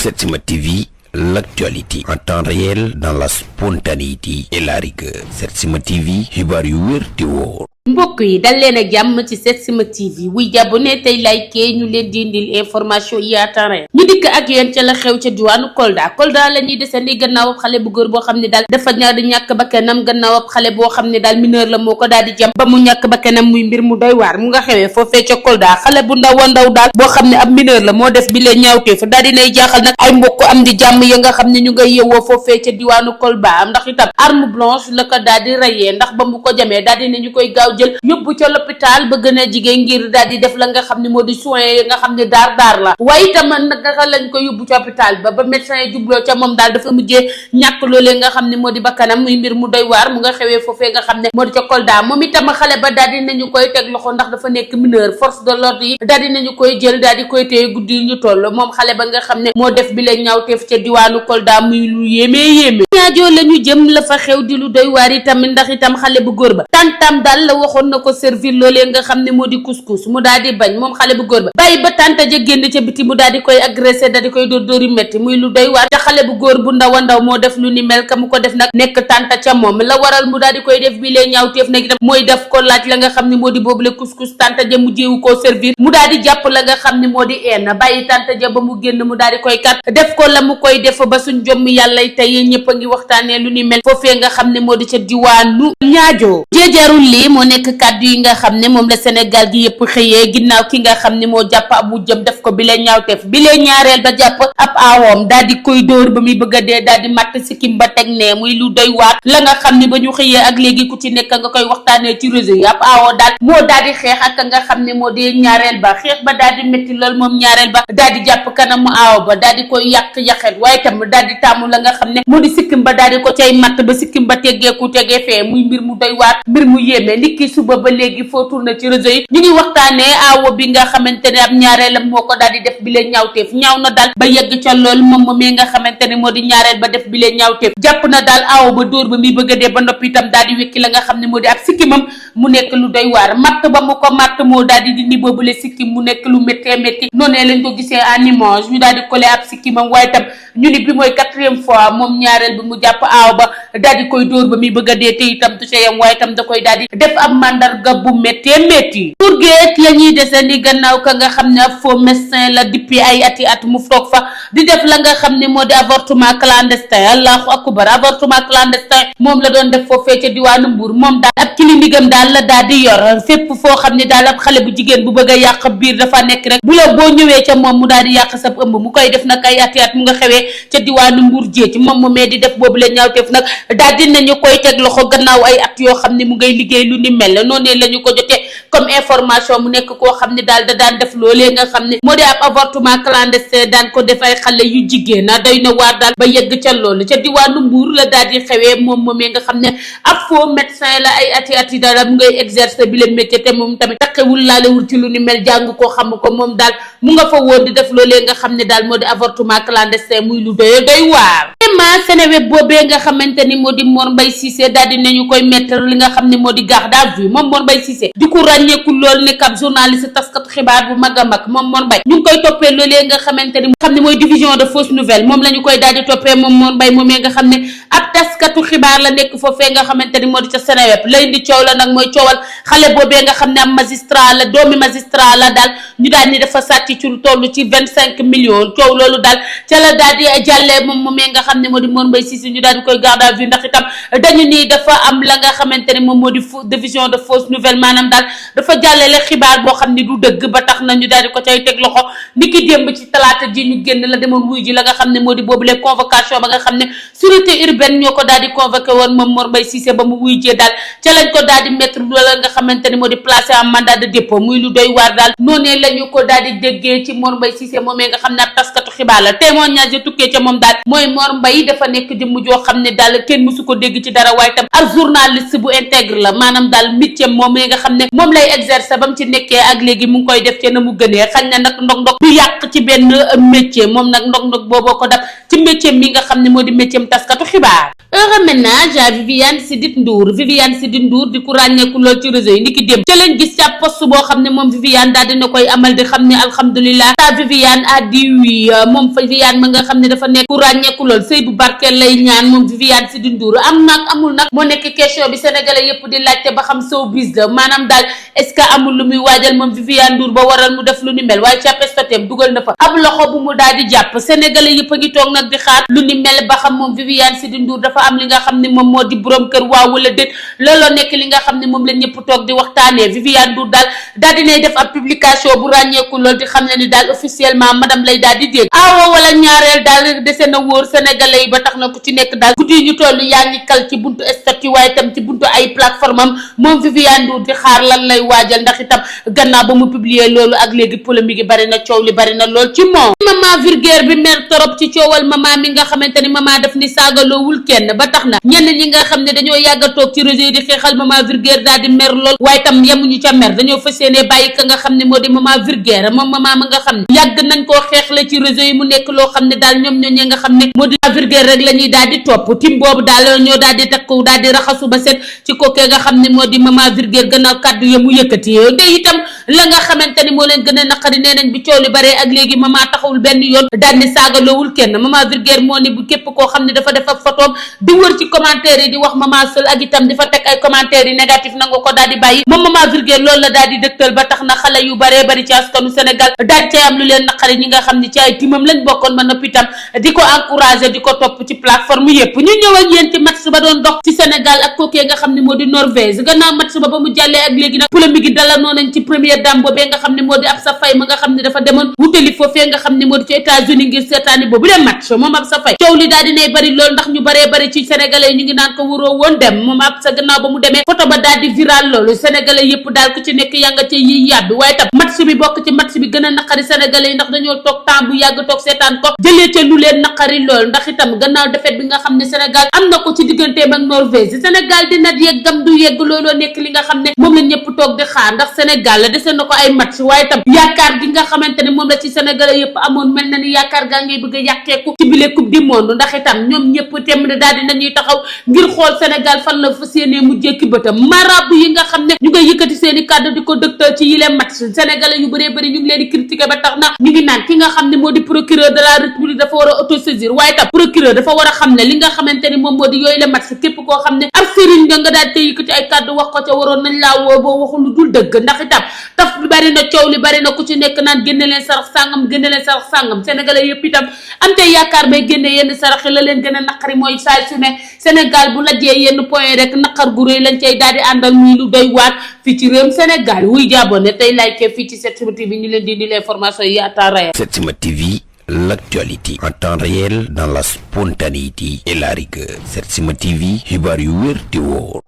Setsima TV, l'actualité en temps réel dans la spontanéité et la rigueur. Setsima TV, xibaar yu wér te wóor. mbokk yi dal leen ak jàmm ci Setsima TV wuy jàbbone tey like ñu leen di indil information yi à temps réel ñu dikk ak yéen ca la xew ca diwaanu Kolda la ñuy desandi gannaaw ab xale bu góor boo xam ne daal dafa ñaar di ñàkk bakkanam gannaaw ab xale boo xam ne daal mineur la moo ko daal di jam ba mu ñàkk bakkanam muy mbir mu doy waar mu nga xewee foofee ca Kolda xale bu ndaw a ndaw daal boo xam ne ab mineur la moo def bi leen ñaawteef daal di nay jaaxal nag ay mbokk am di jàmm ya nga xam ne ñu ngay yewoo foofee ca diwaanu Kolda ndax itam arme blanche la ko daal di rayee ndax ba mu ko jamee daal di nañu koy gaaw jël yóbbu ca l'hôpital ba gën a jigéen ngir daal di def la nga xam ne moo di soins yi nga xam ne daar la waaye itam naka lañ ko yóbbu ca hôpital ba médecin yi jubloo ca moom daal dafa mujjee ñàkk loolee nga xam ne moo di bakkanam muy mbir mu doy waar mu nga xewee foofee nga xam ne moo di ca Kolda moom itam xale ba daal di nañu koy teg loxo ndax dafa nekk mineur force de l'ordre yi daal di nañu koy jël daal di koy téye guddi yi ñu toll moom xale ba nga xam ne moo def bi la ñaawteef ca diwaanu Kolda muy lu yéeme ñaajoo la ñu jëm la fa xew di lu doy waar itam ndax itam xale bu góor ba tantam daal la waxoon na ko servir loolee nga xam ne moo di couscous mu daal di bañ moom xale bu góor ba bàyyi ba tànta ja génn ca biti mu daal di koy agressé daal di koy dóor yu metti muy lu doy waar te xale bu góor bu ndaw a ndaw moo def lu ni mel ka mu ko def nag nekk tànta ca moom la waral mu daal di koy def bi lee ñaawteef nag itam mooy def ko laaj la nga xam ne moo di boobule couscous tànta ja mu jéewu koo servir mu daal di jàpp la nga xam ne moo di bàyyi tànta ja ba mu génn mu daal di koy kat def ko la mu koy def ba suñ jomm yàlla tey ñëpp a ngi waxtaanee lu ni mel foofee nga xam ne moo di ca diwaanu ñaajoo jeejarul lii moo nekk kàddu yi nga xam ne moom la Sénégal gi yëpp xëyee ginnaaw ki nga xam ne moo jàpp ab wujjam def ko bi lee ñaawteef bi lee ñaareel ba jàpp ab aawoom daal di koy dóor ba muy bëgg a dee daal di matt sikkim ba teg ne muy lu doy waar la nga xam ne ba ñu xëyee ak léegi ku ci nekk nga koy waxtaanee ci réseau yi ab aawoo daal moo daal di xeex ak nga xam ne moo di ñaareel ba xeex ba daal di métti lool moom ñaareel ba daal di jàpp kanamu aawo ba daal di koy yàq-yaxet waaye tam daal di tàmmu la nga xam ne moo di sikkim ba daal di ko cay matt ba sikkim ba teggeeku tegee fee muy mbir mu doy waar mbir mu yéeme niki suba ba léegi foo tourné ci réseau yi ñu ngi waxtaanee aawo bi nga xamante ne ab ñaareelam moo ko daal di def bi leen ñaawteef ñaaw na daal ba yegg ca lool moom mi nga xamante ne moo di ñaareel ba def bi leen ñaawteef jàpp na daal aawo ba dóor ba muy bëgg a dee ba noppi itam daal di wekki la nga xam ne moo di ab sikkimam mu nekk lu doy waar matt ba mu ko matt moo daal di dindi boobule sikkim mu nekk lu métti noonee lañ ko gisee en image ñu daal di collé ab sikkimam waaye itam ñu ni bi mooy 4e fois moom ñaareel bi mu jàpp aaw ba daal di koy dóor ba muy bëgg a dee te itam du ca yam waaye itam da koy daal di def ab mandarga bu métti turgeet la ñuy desandi gannaaw ka nga xam ne ab faux médecin la depuis ay ati at mu toog fa di def la nga xam ne moo di avortement clandestin allahu akbar avortement clandestin moom la doon def foofee ca diwaanu Mbuur moom daal ab clinique daal la daal di yor fépp foo xam ne daal ab xale bu jigéen bu bëgg a yàq biir dafa nekk rek bu la boo ñëwee ca moom mu daal di yàq sab ëmb mu koy def nag ay ati at mu nga xewee ca diwaanu Mbuur jéej moom moomee di def boobu la ñaawteef nag daal di nañu koy teg loxo gannaaw ay at yoo xam ne mu ngay liggéey lu ni mel noonee la ñu ko jotee comme information mu nekk koo xam ne daal da daan def loolee nga xam ne moo di ab avortement clandestin daan ko def ay xale yu jigéen doy na waar daal ba yegg ca loolu ca diwaanu Mbuur la daal di xewee moom moomee nga xam ne ab faux médecin la ay ati daal mu ngay exercer bi le métier te moom tamit takkewul laalewul ci lu ni mel jàng koo xam ko moom daal mu nga fa woon di def loolee nga xam ne daal moo di avortement clandestin muy lu doy waar Seneweb boobee nga xamante ni moo di Mor Mbaye Cissé daal di nañu koy mettre li nga xam ne moo di garde à vue moom Mor Mbaye Cissé di ko ràññeeku lool nekk ab journaliste taskatu xibaar bu mag a mag moom Mor Mbaye ñu ngi koy toppee loolee nga xamante ni xam ne mooy division de fausse nouvelle moom la ñu koy daal di toppee moom Mor Mbaye moomee nga xam ne ab taskatu xibaar la nekk foofee nga xamante ni moo di ca Seneweb lay indi coow la nag mooy coowal xale boobee nga xam ne am magistrat la doomi magistrat la daal ñu daal ni dafa sàcc ci lu toll ci 25 millions coow loolu daal ca la daal di jàllee moom moomee nga xam ne moo di Mor Mbaye Cissé ñu daal di koy garde à vue ndax itam dañu ni dafa am la nga xamante ne moom moo di division de fausse nouvelle maanaam daal dafa jàllale xibaar boo xam ne du dëgg ba tax na ñu daal di ko cay teg loxo niki démb ci talaata ji ñu génn la demoon wuy ji la nga xam ne moo di boobule convocation ba nga xam ne sûreté urbaine ñoo ko daal di convoqué woon moom Mor Mbaye Cissé ba mu wuy jee daal ca lañ ko daal di mettre loola nga xamante ne moo di placé en mandat de dépôt muy lu doy waar daal noonee la ñu ko daal di déggee ci Mor Mbaye Cissé moomee nga xam ne ab taskatu xibaar la témoignage yi tukkee ca moom daal mooy Mor Mbaye dafa nekk jëmm joo xam ne daal kenn mësu ko dégg ci dara waaye tam ak journaliste bu intègre la maanaam daal métier moom nga xam ne moom lay exercer ba mu ci nekkee ak léegi mu ngi koy def ci na mu gënee xañ na nag ndog-ndog du yàq ci benn métier moom nag ndog-ndog booboo ko def ci métier mi nga xam ne moo di métier taskatu xibaar xibaar. Heureux ménage à Viviane Chidid Ndour di ku ràññeeku lool ci réseau yi niki dem ca leen gis ca poste boo xam ne moom Viviane daal dina koy amal di xam ne alhamdulilah ta Viviane a dit oui moom Viviane ma nga xam ne dafa nekk ku ràññeeku lool sëy bu barkeel lay ñaan moom Viviane Chidid Ndour am nag amul nag moo nekk question bi sénégalais yépp di laajte ba xam showbiz la maanaam daal est-ce que amul lu muy waajal moom Viviane Ndour ba waral mu def lu ni mel waaye ca pestatem dugal na fa ab loxo bu mu daal di jàpp sénégalais yépp a ngi toog nag di xaar lu ni mel ba xam moom Viviane Chidid Ndour dafa am li nga xam ne moom moo di borom kër waaw wala déet looloo nekk li nga xam ne moom la ñëpp toog di waxtaanee Viviane Ndour daal dinay def ab publication bu ràññeeku lool di xam ne ni daal officiellement madame lay daal di dégg aawo wala ñaareel daal dese na wóor sénégalais yi ba tax na ku ci nekk daal guddi ñu toll yaa ngi kal ci buntu statut waaye itam ci buntu ay plateforme am moom Viviane Ndour di xaar lan lay waajal ndax itam gannaaw ba mu publier loolu ak léegi polémique yi bari na coow li bari na lool ci moom maman vulgaire bi mer torop ci coowal maman mi nga xamante ni maman daf ni saagaloowul kenn ba tax na ñenn ñi nga xam ne dañoo yàgg a toog ci réseau yi di xeexal maman vulgaire daal di mer lool waaye tam yemuñu ca mer dañoo fas yéene bàyyi ka nga xam ne moo di maman vulgaire moom maman ma nga xam ne yàgg nañ koo xeexle ci réseau yi mu nekk loo xam ne daal ñoom ñooñee nga xam ne moo di maman vulgaire rek la ñuy daal di topp tim boobu daal ñoo daal di takku daal di raxasu ba set ci kookee nga xam ne moo di maman vulgaire gannaaw kàddu ya mu yëkkati te itam la nga xamante ni moo leen gën a naqari nee nañ bi coow li bare ak léegi maman taxawul benn yoon daal ni saagaloowul kenn maman vulgaire moo ni bu képp koo xam ne dafa def ak photoom di wër ci commentaire yi di wax maman seul ak itam di fa teg ay commentaires yi négatif na nga ko daal di bàyyi moom maman vulgaire loolu la daal di dëgtal ba tax na xale yu baree bari ci askanu Sénégal daal cay am lu leen naqari ñi nga xam ne ci ay timam lañ bokkoon ba noppi itam di ko encouragé di ko topp ci plateforme yépp ñu ñëw ak yéen ci match ba doon dox ci Sénégal ak kookee nga xam ne moo di Norvège gannaaw match ba mu jàllee ak léegi nag polémique yi dala noonu nañ ci première dame boobee nga xam ne moo di Absa Faye ma nga xam ne dafa demoon wutali foofee nga xam ne moo di ci États-Unis ngir seetaani boobu leen match moom Absa Faye coow li daal dinay bari lool ndax ñu baree bari ci sénégalais yi ñu ngi naan ko waroo woon dem moom Absa gannaaw ba mu demee photo ba daal di viral loolu sénégalais yépp daal ku ci nekk yaa nga ca yi yàbbi waaye tam match bi bokk ci match bi gën a naqari sénégalais yi ndax dañoo toog temps bu yàgg toog seetaan ko jëlee ca lu leen naqari lool ndax itam gannaaw défaite bi nga xam ne Sénégal am na ko ci digganteem ak Norvège Sénégal dina yeggam du yegg looloo nekk li nga xam ne moom la ñëpp toog di xaar ndax Sénégal la dese na ko ay match waaye tam yaakaar gi nga xamante ne moom la ci sénégalais yépp amoon mel na ni yaakaar gaa ngay bëgg a yàqeeku ci bile coupe du monde ndax itam ñoom ñëpp temm ne daal di nañuy taxaw ngir xool Sénégal fan la fas yéenee mujjee ki bëtam marabu yi nga xam ne ñu ngay yëkkati seeni kàddu di ko dëgtal ci yile match sénégalais yu bëree bëri ñu ngi leen di critiquer ba tax na ñu ngi naan ki nga xam ne moo di procureur de la république dafa war a autosaisir waaye tam procureur dafa war a xam ne li nga xamante ni moom moo di yooyu le match képp koo xam ne ab sëriñ nga daal te yëkkati ay kàddu wax ko ca waroon nañ laa woo boo waxul lu dul dëgg ndax itam taf li bari na coow li bari na ku ci nekk naan génne leen sarax sàngam sénégalais yëpp itam am te yaakaar bay génne yenn sarax yi la leen gën a naqari mooy saay su ne Sénégal bu lajjee yenn point rek naqar gu réy lañ cay daal di àndal muy lu doy waat fii ci réewum Sénégal wuy jàbboone tey like fii ci Setsima TV ñu leen di l'information yi à temps réel. Setsima TV, l'actualité en temps réel dans la spontanéité et la rigueur. Setsima TV, xibaar yu wér te wóor.